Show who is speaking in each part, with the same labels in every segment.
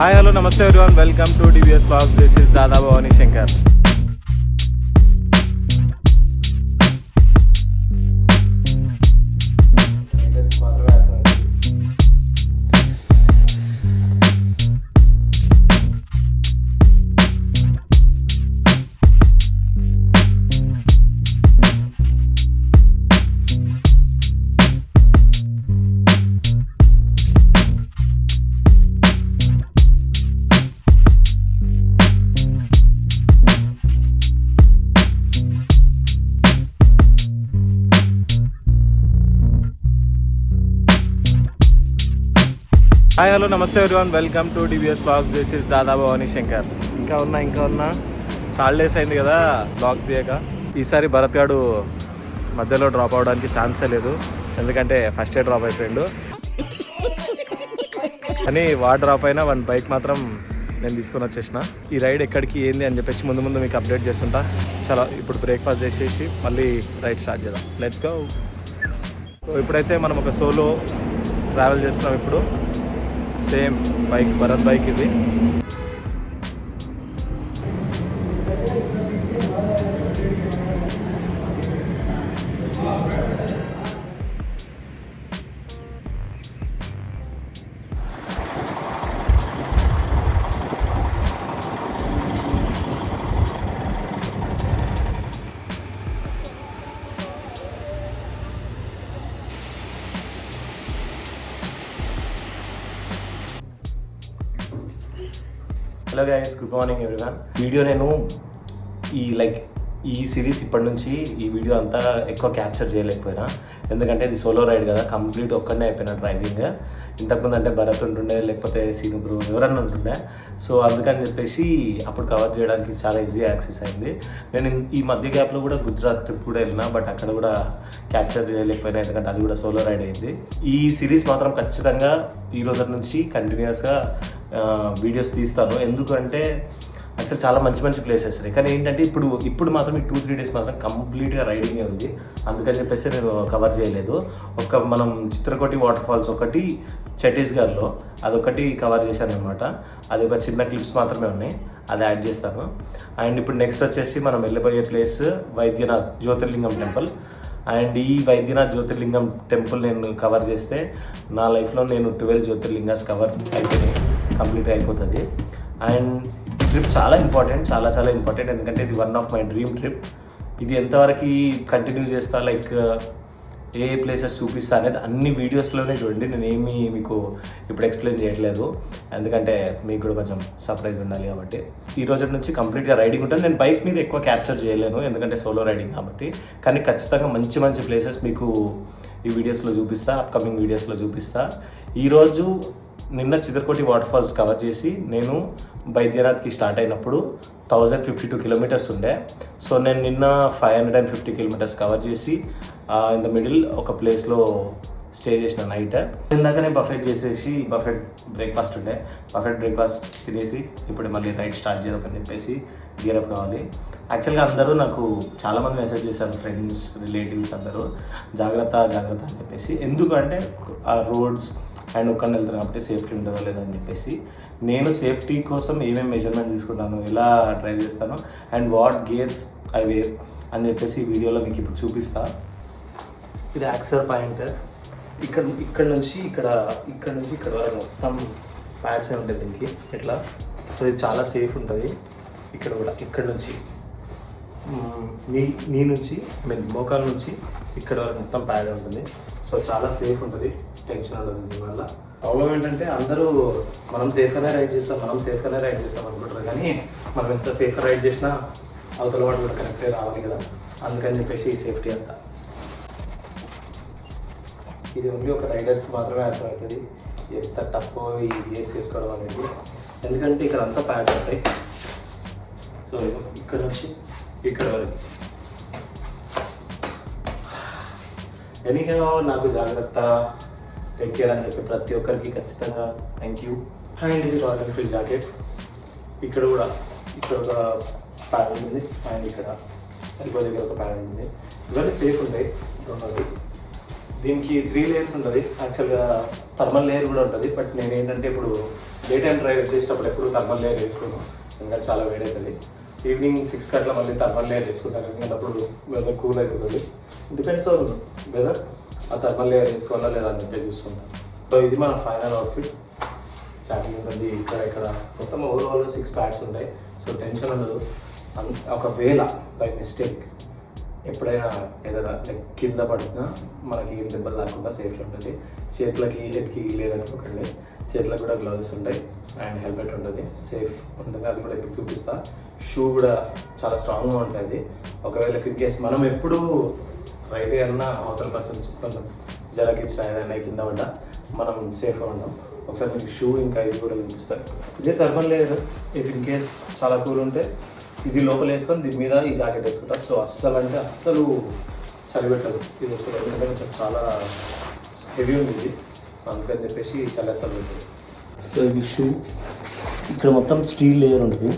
Speaker 1: Hi hello namaste everyone, welcome to DVS vlogs. This is Dada Bhavani Shankar. Hi hello namaste everyone, welcome to DVS vlogs. This is Dada Bhavani Shankar. ఇంకా ఉన్నా చాలా days అయింది కదా vlogs తీయక. ఈసారి భరత్ గాడు మధ్యలో డ్రాప్ అవడానికి ఛాన్సే లేదు, ఎందుకంటే ఫస్ట్ డే డ్రాప్ అయిపోయిండు. కానీ వాడు డ్రాప్ అయినా వన్ బైక్ మాత్రం నేను తీసుకొని వచ్చేసిన. ఈ రైడ్ ఎక్కడికి ఏంది అని చెప్పేసి ముందు మీకు అప్డేట్ చేస్తుంటా. చాలా ఇప్పుడు బ్రేక్ఫాస్ట్ చేసేసి మళ్ళీ రైడ్ స్టార్ట్ చేద్దాం. Let's go. సో ఇప్పుడైతే మనం ఒక సోలో ట్రావెల్ చేస్తున్నాం. ఇప్పుడు సేమ్ బైక్, భరత్ బైక్ ఇది. Hello guys, good morning everyone. Video నేను ఈ సిరీస్ ఇప్పటి నుంచి ఈ వీడియో అంతా ఎక్కువ క్యాప్చర్ చేయలేకపోయినా, ఎందుకంటే ఇది సోలో రైడ్ కదా, కంప్లీట్ ఒక్కనే అయిపోయినా డ్రైవింగ్. ఇంతకుముందు అంటే భరత్ ఉంటుండే, లేకపోతే సీను బ్రో ఎవరన్నా ఉంటుండే. సో అందుకని చెప్పేసి అప్పుడు కవర్ చేయడానికి చాలా ఈజీ యాక్సెస్ అయింది. నేను ఈ మధ్య గ్యాప్లో కూడా గుజరాత్ ట్రిప్ కూడా వెళ్ళినా, బట్ అక్కడ కూడా క్యాప్చర్ చేయలేకపోయినా, ఎందుకంటే అది కూడా సోలో రైడ్ అయింది. ఈ సిరీస్ మాత్రం ఖచ్చితంగా ఈ రోజు నుంచి కంటిన్యూస్గా వీడియోస్ తీస్తాను, ఎందుకంటే యాక్చువల్ చాలా మంచి ప్లేసెస్ ఉన్నాయి. కానీ ఏంటంటే ఇప్పుడు మాత్రం ఈ 2-3 డేస్ మాత్రం కంప్లీట్గా రైడింగే ఉంది. అందుకని చెప్పేసి నేను కవర్ చేయలేదు. మనం చిత్రకోటి వాటర్ ఫాల్స్ ఒకటి ఛత్తీస్గఢ్లో, అదొకటి కవర్ చేశాను అనమాట. అది ఒక చిన్న క్లిప్స్ మాత్రమే ఉన్నాయి, అది యాడ్ చేస్తాను. అండ్ ఇప్పుడు నెక్స్ట్ వచ్చేసి మనం వెళ్ళిపోయే ప్లేస్ వైద్యనాథ్ జ్యోతిర్లింగం టెంపుల్. అండ్ ఈ వైద్యనాథ్ జ్యోతిర్లింగం టెంపుల్ నేను కవర్ చేస్తే నా లైఫ్లో నేను 12 జ్యోతిర్లింగాస్ కవర్ అయిపోయినాయి, కంప్లీట్ అయిపోతుంది. అండ్ ట్రిప్ చాలా ఇంపార్టెంట్, ఎందుకంటే ఇది one of my dream trip. ఇది ఎంతవరకు కంటిన్యూ చేస్తా, ఏ ప్లేసెస్ చూపిస్తా అనేది అన్ని వీడియోస్లోనే చూడండి. నేను ఏమీ మీకు ఇప్పుడు ఎక్స్ప్లెయిన్ చేయట్లేదు, ఎందుకంటే మీకు కూడా కొంచెం సర్ప్రైజ్ ఉండాలి కాబట్టి. ఈ రోజు నుంచి కంప్లీట్గా రైడింగ్ ఉంటుంది. నేను బైక్ మీద ఎక్కువ క్యాప్చర్ చేయలేను, ఎందుకంటే సోలో రైడింగ్ కాబట్టి. కానీ ఖచ్చితంగా మంచి ప్లేసెస్ మీకు ఈ వీడియోస్లో చూపిస్తా, అప్కమింగ్ వీడియోస్లో చూపిస్తా. ఈరోజు నిన్న చిత్రకోటి వాటర్ ఫాల్స్ కవర్ చేసి నేను బైద్యనాథ్కి స్టార్ట్ అయినప్పుడు 1052 కిలోమీటర్స్ ఉండే. సో నేను నిన్న 550 కిలోమీటర్స్ కవర్ చేసి ఇన్ ద మిడిల్ ఒక ప్లేస్లో స్టే చేసిన నైట్. ఇందాకనే బఫెట్ బ్రేక్ఫాస్ట్ ఉండే. బఫెట్ బ్రేక్ఫాస్ట్ తినేసి ఇప్పుడు మళ్ళీ రైడ్ స్టార్ట్ చేద్దామని చెప్పేసి గేరప్ కావాలి. యాక్చువల్గా అందరూ నాకు చాలామంది మెసేజ్ చేశారు, ఫ్రెండ్స్, రిలేటివ్స్ అందరూ, జాగ్రత్త అని చెప్పేసి. ఎందుకంటే ఆ రోడ్స్ అండ్ ఒక్కడిని వెళ్తాను కాబట్టి సేఫ్టీ ఉంటుందో లేదో అని చెప్పేసి నేను సేఫ్టీ కోసం ఏమేమి మెజర్మెంట్స్ తీసుకుంటాను, ఎలా డ్రైవ్ చేస్తాను, and what gears I wear అని చెప్పేసి ఈ వీడియోలో మీకు ఇప్పుడు చూపిస్తా. ఇది యాక్సర్ పాయింట్. ఇక్కడ నుంచి ఇక్కడ వరకు మొత్తం ప్యాడ్స్ ఉంటాయి దీనికి ఇట్లా. సో ఇది చాలా సేఫ్ ఉంటుంది. ఇక్కడ కూడా ఇక్కడ నుంచి నీ నుంచి మోకాల నుంచి ఇక్కడ వరకు మొత్తం ప్యాడ్ ఉంటుంది. సో చాలా సేఫ్ ఉంటుంది, టెన్షన్ ఉండదు దీనివల్ల. ప్రాబ్లం ఏంటంటే అందరూ మనం సేఫ్గానే రైడ్ చేస్తాం అనుకుంటారు, కానీ మనం ఎంత సేఫ్గా రైడ్ చేసినా అవతల వాడు కూడా కరెక్ట్గా రావాలి కదా, అందుకని చెప్పేసి ఈ సేఫ్టీ అంతా. ఇది ఓన్లీ ఒక రైడర్స్ మాత్రమే అర్థమవుతుంది ఎంత టఫ్ ఈ గేర్స్ వేసుకోవడం అనేది, ఎందుకంటే ఇక్కడ అంతా ప్యాడ్ ఉంటాయి. సో ఇక్కడ నుంచి ఇక్కడ వరకు. ఎనీహౌ నాకు జాగ్రత్త, టేక్ కేర్ అని చెప్పి ప్రతి ఒక్కరికి ఖచ్చితంగా థ్యాంక్ యూ. అండ్ ఇది రాయల్ ఎన్ఫీల్డ్ జాకెట్. ఇక్కడ ఒక ప్యాడ్ ఉంటుంది, అండ్ ఇక్కడ దగ్గర ఒక ప్యాడ్ ఉంటుంది. ఇవన్నీ సేఫ్ ఉంటాయి. దీనికి 3 లేయర్స్ ఉంటుంది. యాక్చువల్గా థర్మల్ లేయర్ కూడా ఉంటుంది, బట్ నేను ఏంటంటే ఇప్పుడు డే టైం డ్రైవ్ చేసేటప్పుడు ఎప్పుడు థర్మల్ లేయర్ వేసుకున్నాం, ఎందుకంటే చాలా వేడవుతుంది. ఈవినింగ్ 6 అట్లా మళ్ళీ థర్మల్ లేయర్ వేసుకుంటాను, ఎందుకంటే అప్పుడు వెదర్ కూల్ అయిపోతుంది. డిపెండ్స్ ఆన్ వెదర్ ఆ థర్మల్ లేయర్ వేసుకోవాలా లేదా అని చెప్పి చూసుకుంటాను. సో ఇది మన ఫైనల్ అవుట్ఫిట్. చాటింగ్ ఉంటుంది ఇక్కడ మొత్తం ఓవరాల్ 6 ప్యాడ్స్ ఉంటాయి. సో టెన్షన్ ఉండదు. ఒకవేళ బై మిస్టేక్ ఎప్పుడైనా ఏదైనా కింద పడినా మనకి ఏం దెబ్బలు లేకుండా సేఫ్టీ ఉంటుంది. చేతులకి హెడ్కి లేదనుకోకండి, చేతులకు కూడా గ్లౌజెస్ ఉంటాయి అండ్ హెల్మెట్ ఉంటుంది, సేఫ్ ఉంటుంది. అది కూడా ఇప్పుడు చూపిస్తా. షూ కూడా చాలా స్ట్రాంగ్గా ఉంటుంది. ఒకవేళ ఇన్ కేస్ మనం ఎప్పుడు రైట్ అన్నా అవతల పర్సన్ కొంచెం జలకిచ్చిన ఏదైనా కింద పడ్డా మనం సేఫ్గా ఉంటాం. ఒకసారి మీకు షూ ఇంకా ఇది కూడా చూపిస్తారు. ఇదే thermal layer. If in case చాలా కూల్ ఉంటే ఇది లోపల వేసుకొని దీని మీద ఈ జాకెట్ వేసుకుంటారు. సో అస్సలు చలి పెట్టదు ఇది వేసుకోవడం, ఎందుకంటే కొంచెం చాలా హెవీ ఉంది ఇది. సో అందుకని చెప్పేసి చలి అస్సలు పెట్టదు. సో ఇది షూ. ఇక్కడ మొత్తం స్టీల్ లేయర్ ఉంటుంది,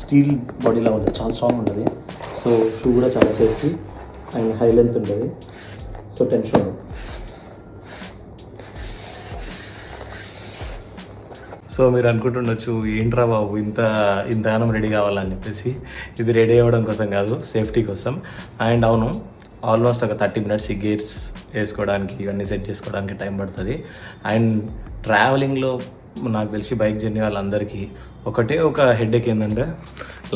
Speaker 1: స్టీల్ బాడీలా ఉంటుంది, చాలా స్ట్రాంగ్ ఉంటుంది. సో షూ కూడా చాలా సేఫ్టీ అండ్ హై లెంత్ ఉంటుంది. So tension. సో మీరు అనుకుంటుండొచ్చు ఏంట్రా బాబు ఇంతగానం రెడీ కావాలని చెప్పేసి. ఇది రెడీ అవ్వడం కోసం కాదు, సేఫ్టీ కోసం. అండ్ అవును, ఆల్మోస్ట్ ఒక 30 minutes ఈ గేర్స్ వేసుకోవడానికి ఇవన్నీ సెట్ చేసుకోవడానికి టైం పడుతుంది. అండ్ ట్రావెలింగ్లో నాకు తెలిసి బైక్ జర్నీ వాళ్ళందరికీ ఒక హెడేక్ ఏంటంటే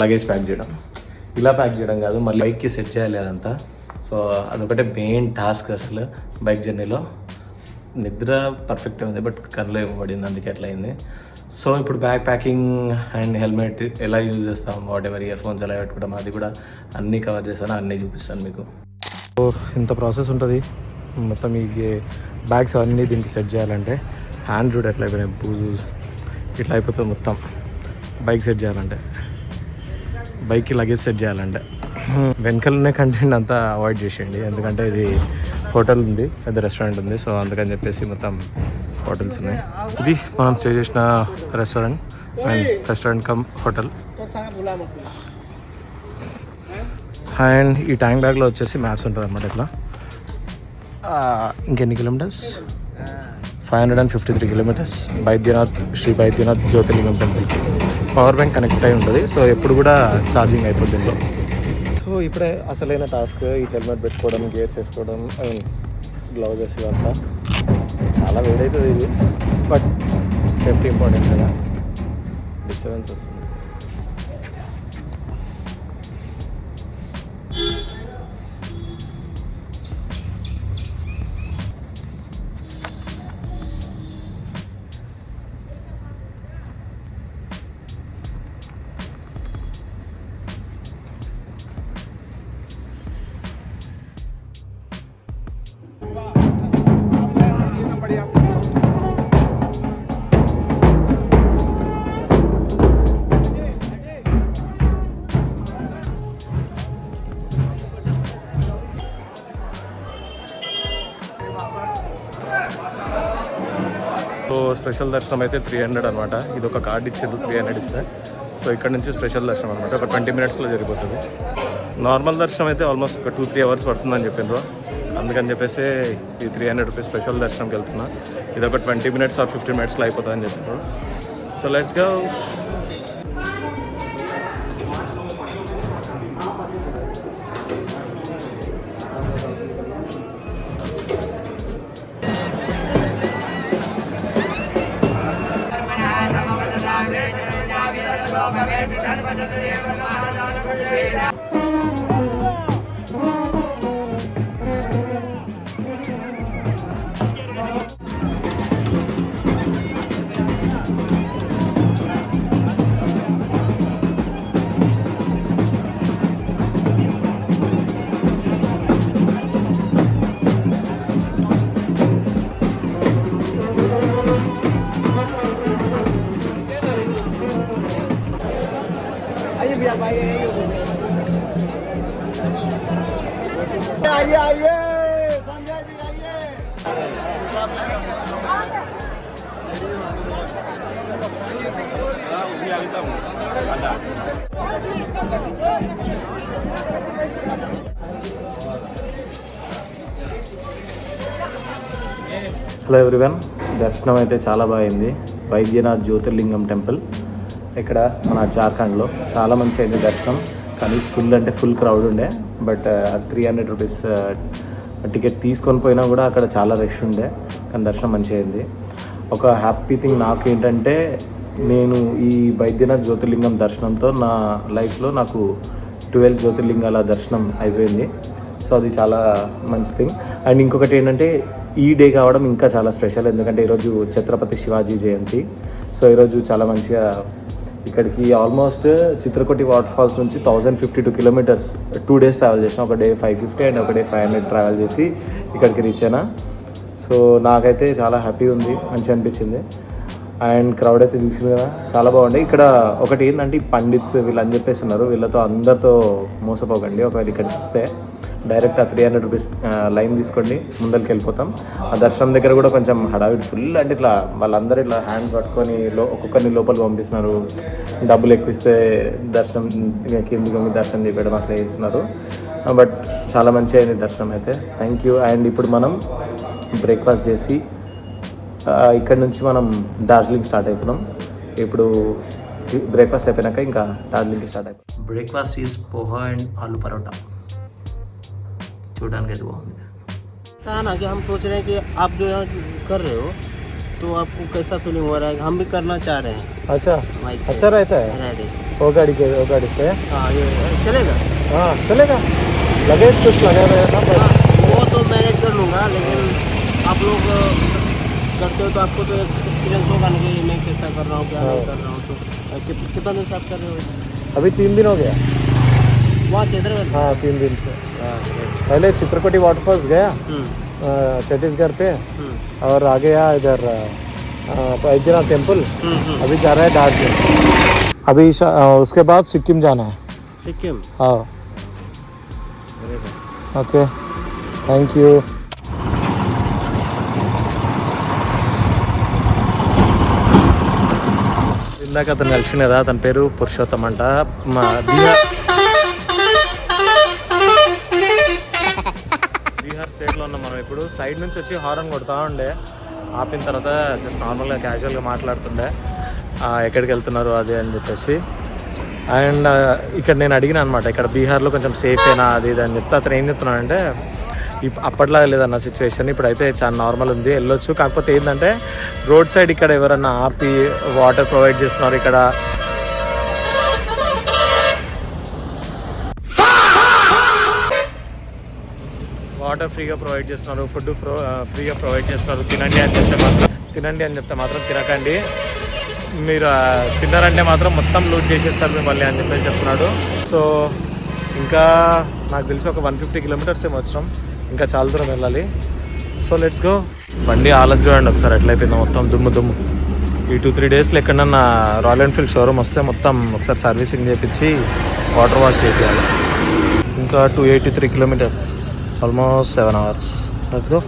Speaker 1: లగేజ్ ప్యాక్ చేయడం. ఇలా ప్యాక్ చేయడం కాదు, మళ్ళీ బైక్కి సెట్ చేయాలి అదంతా. సో అదొకటే మెయిన్ టాస్క్ అసలు బైక్ జర్నీలో. నిద్ర పర్ఫెక్ట్ ఉంది, బట్ కన్నులో ఇవ్వబడింది, అందుకే అట్లా అయింది. సో ఇప్పుడు బ్యాగ్ ప్యాకింగ్ అండ్ హెల్మెట్ ఎలా యూజ్ చేస్తాం, వాట్ ఎవర్ ఇయర్ ఫోన్స్ ఎలా పెట్టుకుంటాం, అది కూడా అన్నీ కవర్ చేస్తాను, అన్నీ చూపిస్తాను మీకు. సో ఇంత ప్రాసెస్ ఉంటుంది మొత్తం. ఈ బ్యాగ్స్ అన్నీ దీనికి సెట్ చేయాలంటే హ్యాండ్ రూట్ ఎట్లా అయిపోయినాయి, బూజు ఇట్లా అయిపోతుంది మొత్తం. బైక్ సెట్ చేయాలంటే, బైక్కి లగేజ్ సెట్ చేయాలంటే వెనకాలనే కంటెంట్ అంతా అవాయిడ్ చేసేయండి, ఎందుకంటే ఇది హోటల్ ఉంది, పెద్ద రెస్టారెంట్ ఉంది. సో అందుకని చెప్పేసి మొత్తం హోటల్స్ ఉన్నాయి. ఇది మనం స్టే చేసిన రెస్టారెంట్ కమ్ హోటల్. అండ్ ఈ ట్యాంక్ బ్యాగ్లో వచ్చేసి మ్యాప్స్ ఉంటుంది అనమాట. ఇట్లా ఇంకెన్ని కిలోమీటర్స్, 553 కిలోమీటర్స్ శ్రీ బైద్యనాథ్ జ్యోతిర్లింగం టెంపుల్కి. పవర్ బ్యాంక్ కనెక్ట్ అయి ఉంటుంది, సో ఎప్పుడు కూడా ఛార్జింగ్ అయిపోతుంది ఇందులో. సో ఇప్పుడే అసలైన టాస్క్, ఈ హెల్మెట్ పెట్టుకోవడం, గేర్స్ వేసుకోవడం అండ్ గ్లౌజెస్ ఇవంతా. చాలా వేడవుతుంది ఇది, బట్ సేఫ్టీ ఇంపార్టెంట్ కదా. డిస్టర్బెన్స్ వస్తుంది. సో స్పెషల్ దర్శనం అయితే 300 అనమాట. ఇది ఒక కార్డు ఇచ్చారు, 300 ఇస్తే. సో ఇక్కడ నుంచి స్పెషల్ దర్శనం అనమాట, ఒక 20 minutesలో జరిగిపోతుంది. నార్మల్ దర్శనం అయితే ఆల్మోస్ట్ ఒక 2-3 hours పడుతుందని చెప్పిండ్రు. అందుకని చెప్పేసి ఈ 300 రూపీస్ స్పెషల్ దర్శనంకి వెళ్తున్నా. ఇది ఒక 20 minutes or 15 minutesలో అయిపోతుందని చెప్పిండ్రు. So let's go.
Speaker 2: आइए संजय जी आइए।
Speaker 1: హలో ఎవ్రీవన్, దర్శనం అయితే చాలా బాగుంది. వైద్యనాథ్ జ్యోతిర్లింగం టెంపుల్ ఇక్కడ మన జార్ఖండ్లో చాలా మంచి అయింది దర్శనం. కానీ ఫుల్ అంటే ఫుల్ క్రౌడ్ ఉండే. బట్ 300 రూపీస్ టికెట్ తీసుకొని పోయినా కూడా అక్కడ చాలా రష్ ఉండే. కానీ దర్శనం మంచిగా అయింది. ఒక హ్యాపీ థింగ్ నాకు ఏంటంటే, నేను ఈ వైద్యనాథ్ జ్యోతిర్లింగం దర్శనంతో నా లైఫ్లో నాకు 12 జ్యోతిర్లింగాల దర్శనం అయిపోయింది. సో అది చాలా మంచి థింగ్. అండ్ ఇంకొకటి ఏంటంటే, ఈ డే కావడం ఇంకా చాలా స్పెషల్. ఎందుకంటే ఈరోజు ఛత్రపతి శివాజీ జయంతి. సో ఈరోజు చాలా మంచిగా ఇక్కడికి ఆల్మోస్ట్ చిత్రకోటి వాటర్ ఫాల్స్ నుంచి 1052 కిలోమీటర్స్ 2 days ట్రావెల్ చేసిన. ఒక డే 550 అండ్ ఒక డే 500 ట్రావెల్ చేసి ఇక్కడికి రీచ్ అయినా. సో నాకైతే చాలా హ్యాపీ ఉంది, మంచిగా అనిపించింది. అండ్ క్రౌడ్ అయితే చూసింది కదా, చాలా బాగుంది. ఇక్కడ ఒకటి ఏంటంటే, పండిట్స్ వీళ్ళని చెప్పేసి ఉన్నారు, వీళ్ళతో అందరితో మోసపోకండి. ఒకవేళ ఇక్కడికి వస్తే డైరెక్ట్ 300 రూపీస్ లైన్ తీసుకోండి, ముందరికి వెళ్ళిపోతాం. ఆ దర్శనం దగ్గర కూడా కొంచెం హడావిడి ఫుల్. అంటే ఇట్లా వాళ్ళందరూ ఇట్లా హ్యాండ్ పట్టుకొని ఒక్కొక్కరిని లోపలికి పంపిస్తున్నారు. డబ్బులు ఎక్కువ ఇస్తే దర్శనం కిందికి దర్శనం చేయడం అట్లా చేస్తున్నారు. బట్ చాలా మంచిగా అయింది దర్శనం అయితే. Thank you. అండ్ ఇప్పుడు మనం బ్రేక్ఫాస్ట్ చేసి ఇక్కడ నుంచి మనం డార్జిలింగ్ స్టార్ట్ అవుతున్నాం. ఇప్పుడు బ్రేక్ఫాస్ట్ అయిపోయినాక ఇంకా డార్జిలింగ్కి స్టార్ట్ అయిపోతాం. Breakfast is poha and aloo paratha. చూడడానికి అయితే బాగుంది.
Speaker 2: ना कि हम सोच रहे हैं कि आप जो यहाँ कर रहे हो तो आपको कैसा फीलिंग हो रहा है? हम भी करना चाह रहे हैं.
Speaker 1: अच्छा,
Speaker 2: बाइक से.
Speaker 1: अच्छा रहता है.
Speaker 2: रेडी.
Speaker 1: वो गाड़ी से
Speaker 2: हाँ ये चलेगा.
Speaker 1: हाँ चलेगा. लगेज कुछ लगा रहेगा ना.
Speaker 2: हाँ, वो तो मैनेज कर लूँगा, लेकिन आप लोग करते हो तो आपको तो एक्सपीरियंस होगा ना कि मैं कैसा कर रहा हूँ, क्या नहीं कर रहा हूँ. तो कितना दिन से आप कर रहे हो?
Speaker 1: अभी 3 दिन हो गया.
Speaker 2: वहाँ से इधर.
Speaker 1: हाँ 3 दिन से. पहले चित्रकोटी वाटरफॉल्स गया छत्तीसगढ़ पे, और आ गया इधर बैद्यनाथ टेम्पल. अभी जा रहा है दार्जिलिंग. अभी उसके बाद सिक्किम जाना है.
Speaker 2: सिक्किम.
Speaker 1: हाँ ओके, थैंक यू. ఇందాక అతను కలిసింది కదా, అతని పేరు పురుషోత్తం అంట. మా బీహార్ స్టేట్లో ఉన్నాం మనం ఇప్పుడు. సైడ్ నుంచి వచ్చి హారన్ కొడతా ఉండే. ఆపిన తర్వాత జస్ట్ నార్మల్గా క్యాజువల్గా మాట్లాడుతుండే ఎక్కడికి వెళ్తున్నారు అది అని చెప్పేసి. అండ్ ఇక్కడ నేను అడిగిన అనమాట, ఇక్కడ బీహార్లో కొంచెం సేఫేనా అది ఇది అని చెప్తే అతను ఏం చెప్తున్నాడంటే, అప్పట్లాగా లేదన్న సిచ్యువేషన్, ఇప్పుడైతే చాలా నార్మల్ ఉంది, వెళ్ళొచ్చు. కాకపోతే ఏంటంటే రోడ్ సైడ్ ఇక్కడ ఎవరన్నా ఆపి వాటర్ ప్రొవైడ్ చేస్తున్నారు. ఇక్కడ వాటర్ ఫ్రీగా ప్రొవైడ్ చేస్తున్నారు, ఫుడ్ ఫ్రీగా ప్రొవైడ్ చేస్తున్నారు. తినండి అని చెప్తే మాత్రం తినకండి, మీరు తిన్నారంటే మాత్రం మొత్తం లూట్ చేసేస్తారు మిమ్మల్ని అని చెప్పేసి చెప్తున్నాడు. సో ఇంకా నాకు తెలిసి ఒక 150 కిలోమీటర్స్ ఏమో వచ్చినాం, ఇంకా చాలా దూరం వెళ్ళాలి. So let's go. బండి ఆలోచన చూడండి ఒకసారి ఎట్లా అయిపోయిందో, మొత్తం దుమ్ము. ఈ 2-3 డేస్లో ఎక్కడన్నా రాయల్ ఎన్ఫీల్డ్ షోరూమ్ వస్తే మొత్తం ఒకసారి సర్వీసింగ్ చేయించి వాటర్ వాష్ చేయాలి. ఇంకా 283 kilometres, almost 7 hours. Let's go.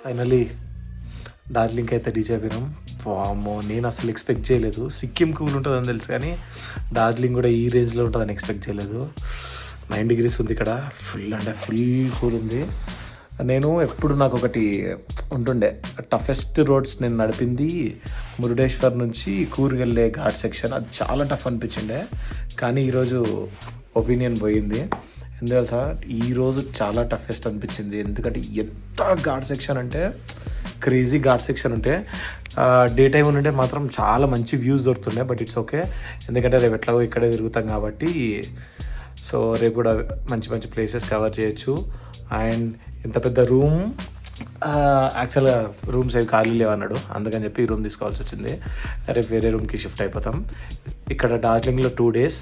Speaker 1: Finally Darjeeling అయితే రీచ్ అయిపోయినాం. వామ్మో, నేను అసలు ఎక్స్పెక్ట్ చేయలేదు. సిక్కిం కూల్ ఉంటుందని తెలుసు, కానీ డార్జిలింగ్ కూడా ఈ రేంజ్లో ఉంటుందని ఎక్స్పెక్ట్ చేయలేదు. 9 degrees ఉంది ఇక్కడ, ఫుల్ అంటే ఫుల్ కూల్ ఉంది. నేను ఎప్పుడు నాకు ఒకటి ఉంటుండే, టఫెస్ట్ రోడ్స్ నేను నడిపింది మురుడేశ్వర్ నుంచి కూర్గ్ వెళ్ళే ఘాట్ సెక్షన్. అది చాలా టఫ్ అనిపించిండే, కానీ ఈరోజు ఒపీనియన్ పోయింది. ఎందుకంటే సార్ ఈరోజు చాలా టఫెస్ట్ అనిపించింది. ఎందుకంటే ఎంత ఘాట్ సెక్షన్ అంటే క్రేజీ ఘాట్ సెక్షన్ ఉంటే, డే టైం ఉంటే మాత్రం చాలా మంచి వ్యూస్ దొరుకుతుండే. బట్ ఇట్స్ ఓకే, ఎందుకంటే రేపు ఎట్లాగో ఇక్కడే తిరుగుతాం కాబట్టి. సో రేపు కూడా మంచి మంచి ప్లేసెస్ కవర్ చేయొచ్చు. అండ్ ఇంత పెద్ద రూమ్, యాక్చువల్గా రూమ్స్ ఏవి ఖాళీ లేవన్నాడు, అందుకని చెప్పి ఈ రూమ్ తీసుకోవాల్సి వచ్చింది. రేపు వేరే రూమ్కి షిఫ్ట్ అయిపోతాం. ఇక్కడ డార్జిలింగ్లో 2 days,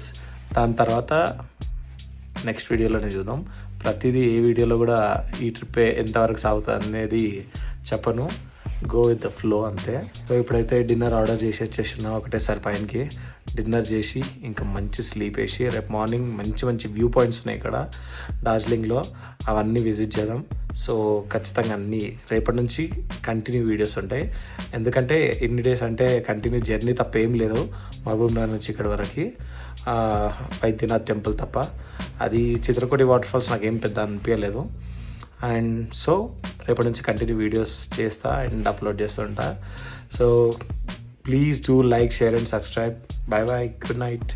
Speaker 1: దాని తర్వాత నెక్స్ట్ వీడియోలోనే చూద్దాం. ప్రతిదీ ఏ వీడియోలో కూడా ఈ ట్రిప్ ఎంతవరకు సాగుతుంది అనేది చెప్పను, గో విత్ ద ఫ్లో అంతే. సో ఇప్పుడైతే డిన్నర్ ఆర్డర్ చేసి వచ్చేసిన ఒకటేసారి పైనకి డిన్నర్ చేసి ఇంకా మంచి స్లీప్ వేసి రేపు మార్నింగ్ మంచి మంచి వ్యూ పాయింట్స్ ఉన్నాయి ఇక్కడ డార్జిలింగ్లో, అవన్నీ విజిట్ చేద్దాం. సో ఖచ్చితంగా అన్నీ రేపటి నుంచి కంటిన్యూ వీడియోస్ ఉంటాయి. ఎందుకంటే ఇన్ని డేస్ అంటే కంటిన్యూ జర్నీ తప్ప ఏం లేదు మహబూబ్నగర్ నుంచి ఇక్కడ వరకు, వైద్యనాథ్ టెంపుల్ తప్ప. అది చిత్రకూటి వాటర్ ఫాల్స్ నాకేం పెద్ద అనిపించలేదు. అండ్ సో రేపటి నుంచి కంటిన్యూ వీడియోస్ చేస్తా అండ్ అప్లోడ్ చేస్తుంటా. So please do like, share and subscribe. Bye bye. Good night.